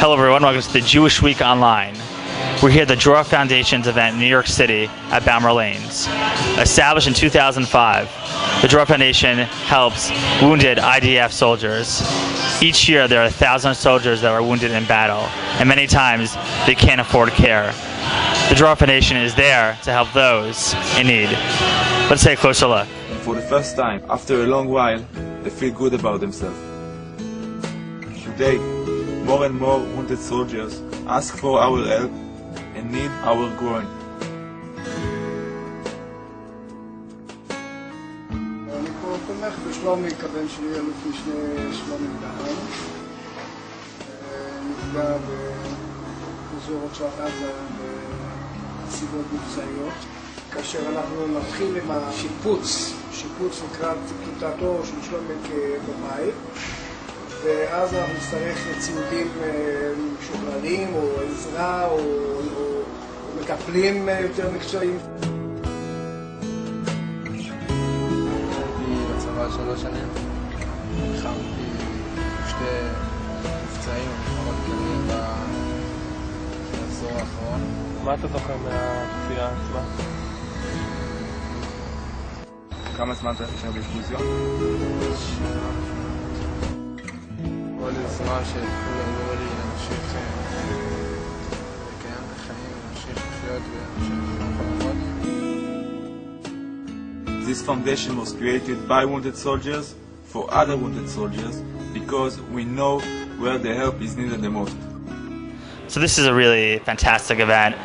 Hello everyone, welcome to the Jewish Week Online. We're here at the Dror Foundation's event in New York City at Baumer Lanes. Established in 2005, the Dror Foundation helps wounded IDF soldiers. Each year there are 1,000 soldiers that are wounded in battle, and many times they can't afford care. The Dror Foundation is there to help those in need. Let's take a closer look. For the first time, after a long while, they feel good about themselves. Today, more and more wounded soldiers ask for our help and need our groin. אני פה תומך בשלומי, כבן שלי אלוף משנה שלומי דהן. נפגע באזור רצועת עזה בסיבות מבצעיות. כאשר אנחנו נתחיל עם השיפוץ לקראת קליטתו של שלומי בבית, ואז אנחנו נצטרך ציודים משוכללים או עזרה או מטפלים יותר מקצועיים. הייתי בצבא 3 שנים, נלחמתי בשתי מבצעים ומלחמות קרביות בעשור האחרון. מה אתה זוכר מהפציעה עצמה? כמה זמן אתה נשאר באשפוז? כל זמן שכולם אמרו לי להמשיך לקיים את החיים, להמשיך לחיות ולהמשיך לעבוד. This foundation was created by wounded soldiers for other wounded soldiers because we know where the help is needed the most. So this is a really fantastic event.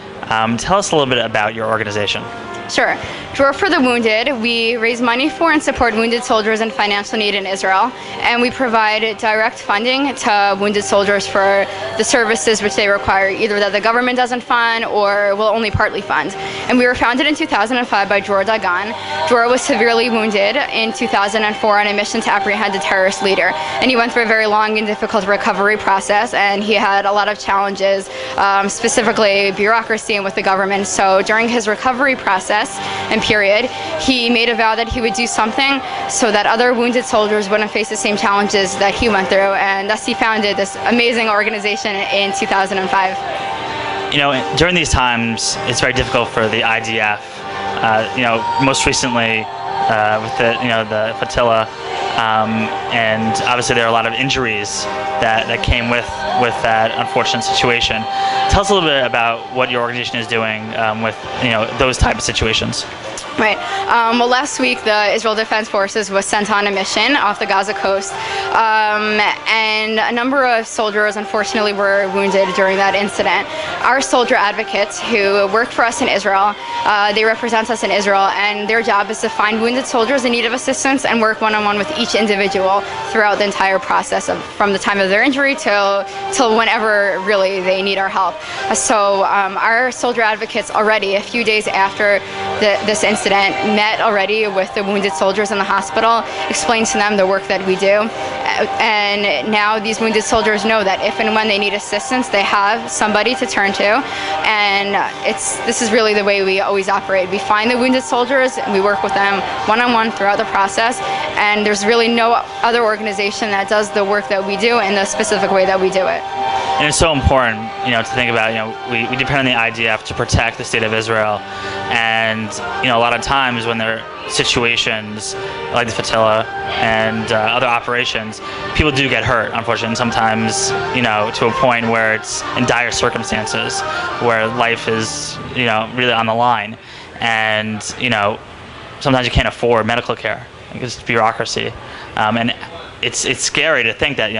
Tell us a little bit about your organization. Sure. Dror for the Wounded, we raise money for and support wounded soldiers in financial need in Israel, and we provide direct funding to wounded soldiers for the services which they require, either that the government doesn't fund or will only partly fund. And we were founded in 2005 by Dror Dagan. Dror was severely wounded in 2004 on a mission to apprehend a terrorist leader, and he went through a very long and difficult recovery process, and he had a lot of challenges, specifically bureaucracy and with the government. So during his recovery process and period, he made a vow that he would do something so that other wounded soldiers wouldn't face the same challenges that he went through, and thus he founded this amazing organization in 2005. You know, during these times, it's very difficult for the IDF. Most recently with the flotilla, and obviously there are a lot of injuries that came with that unfortunate situation. Tell us a little bit about what your organization is doing with those type of situations. Right. Well, last week the Israel Defense Forces was sent on a mission off the Gaza coast, and a number of soldiers unfortunately were wounded during that incident. Our soldier advocates who worked for us in Israel, they represent us in Israel, and their job is to find wounded soldiers in need of assistance and work one-on-one with each individual throughout the entire process, from the time of their injury till whenever really they need our help. So our soldier advocates already, a few days after this incident, met already with the wounded soldiers in the hospital, explained to them the work that we do, and now these wounded soldiers know that if and when they need assistance, they have somebody to turn to, and this is really the way we always operate. We find the wounded soldiers and we work with them one-on-one throughout the process, and there's really no other organization that does the work that we do in the specific way that we do it. And it's so important, to think about, we depend on the IDF to protect the state of Israel, and a lot of times when there are situations like the flotilla and other operations, people do get hurt, unfortunately, sometimes, to a point where it's in dire circumstances, where life is, really on the line, and, sometimes you can't afford medical care because it's bureaucracy, and it's scary to think that,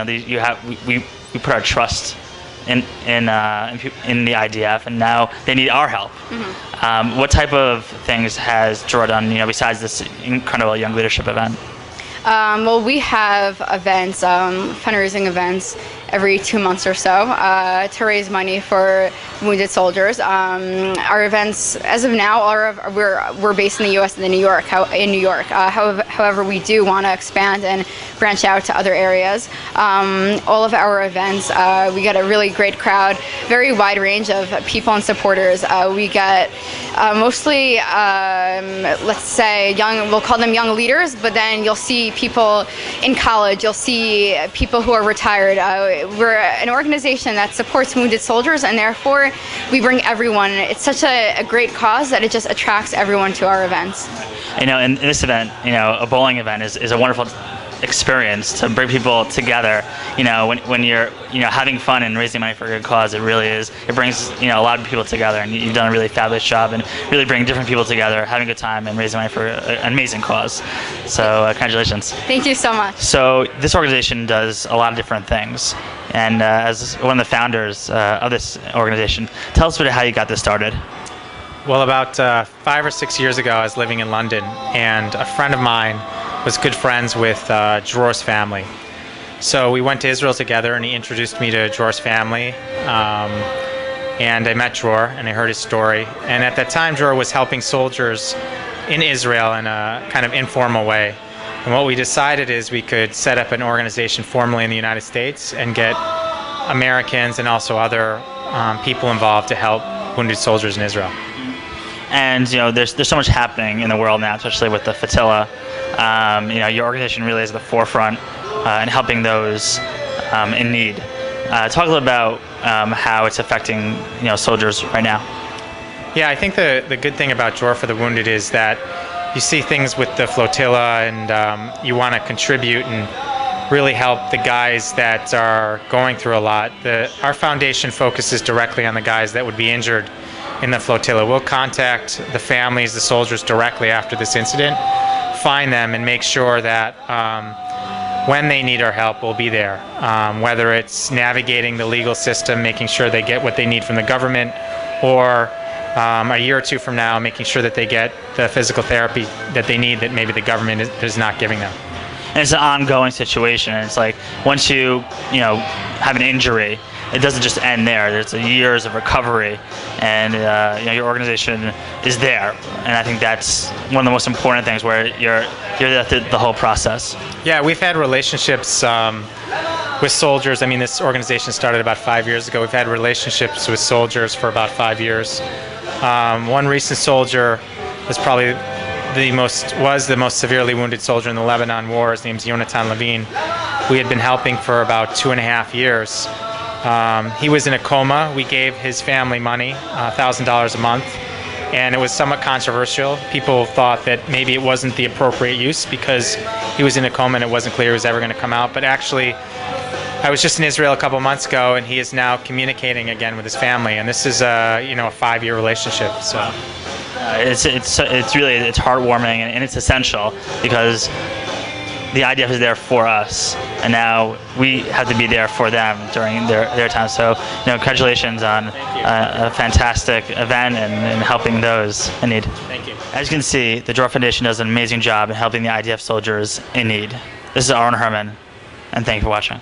we put our trust in the IDF, and now they need our help. Mm-hmm. What type of things has Dror done, besides this incredible Young Leadership event? Well, we have events, fundraising events, every 2 months or so to raise money for wounded soldiers. Our events, as of now, we're based in the U.S. and in New York. However, we do want to expand and branch out to other areas. All of our events, we get a really great crowd, very wide range of people and supporters. We get mostly, let's say, we'll call them young leaders, but then you'll see people in college, you'll see people who are retired. we're an organization that supports wounded soldiers, and therefore we bring everyone. It's such a great cause that it just attracts everyone to our events. You know, in this event, you know, a bowling event is a wonderful experience to bring people together. You know, when you're, you know, having fun and raising money for a good cause, it really is. It brings, you know, a lot of people together, and you've done a really fabulous job and really bring different people together, having a good time and raising money for an amazing cause. So congratulations. Thank you so much. So this organization does a lot of different things, and as one of the founders of this organization, tell us a bit of how you got this started. Well, about 5 or 6 years ago, I was living in London, and a friend of mine was good friends with Dror's family. So we went to Israel together, and he introduced me to Dror's family. And I met Dror, and I heard his story. And at that time, Dror was helping soldiers in Israel in a kind of informal way. And what we decided is we could set up an organization formally in the United States and get Americans and also other people involved to help wounded soldiers in Israel. And you know, there's so much happening in the world now, especially with the flotilla. You know, your organization really is at the forefront in helping those in need. Talk a little about how it's affecting, you know, soldiers right now. Yeah, I think the good thing about Dror for the Wounded is that you see things with the flotilla, and you want to contribute and really help the guys that are going through a lot. Our foundation focuses directly on the guys that would be injured in the flotilla. We'll contact the families, the soldiers directly after this incident, find them, and make sure that when they need our help, we'll be there. Whether it's navigating the legal system, making sure they get what they need from the government, or a year or two from now, making sure that they get the physical therapy that they need that maybe the government is not giving them. And it's an ongoing situation. It's like once you know, have an injury, it doesn't just end there. There's years of recovery, and you know, your organization is there. And I think that's one of the most important things, where you're there through the whole process. Yeah, we've had relationships with soldiers. I mean, this organization started about 5 years ago. We've had relationships with soldiers for about 5 years. One recent soldier was probably the most severely wounded soldier in the Lebanon War. His name's Yonatan Levine. We had been helping for about 2.5 years. He was in a coma. We gave his family money, $1,000 a month, and it was somewhat controversial. People thought that maybe it wasn't the appropriate use because he was in a coma and it wasn't clear he was ever going to come out. But actually, I was just in Israel a couple months ago, and he is now communicating again with his family. And this is a 5-year relationship. So it's heartwarming, and it's essential, because the IDF is there for us, and now we have to be there for them during their time. So, you know, congratulations on a fantastic event and helping those in need. thank you. As you can see, the Dror Foundation does an amazing job in helping the IDF soldiers in need. This is Aaron Herman, and thank you for watching.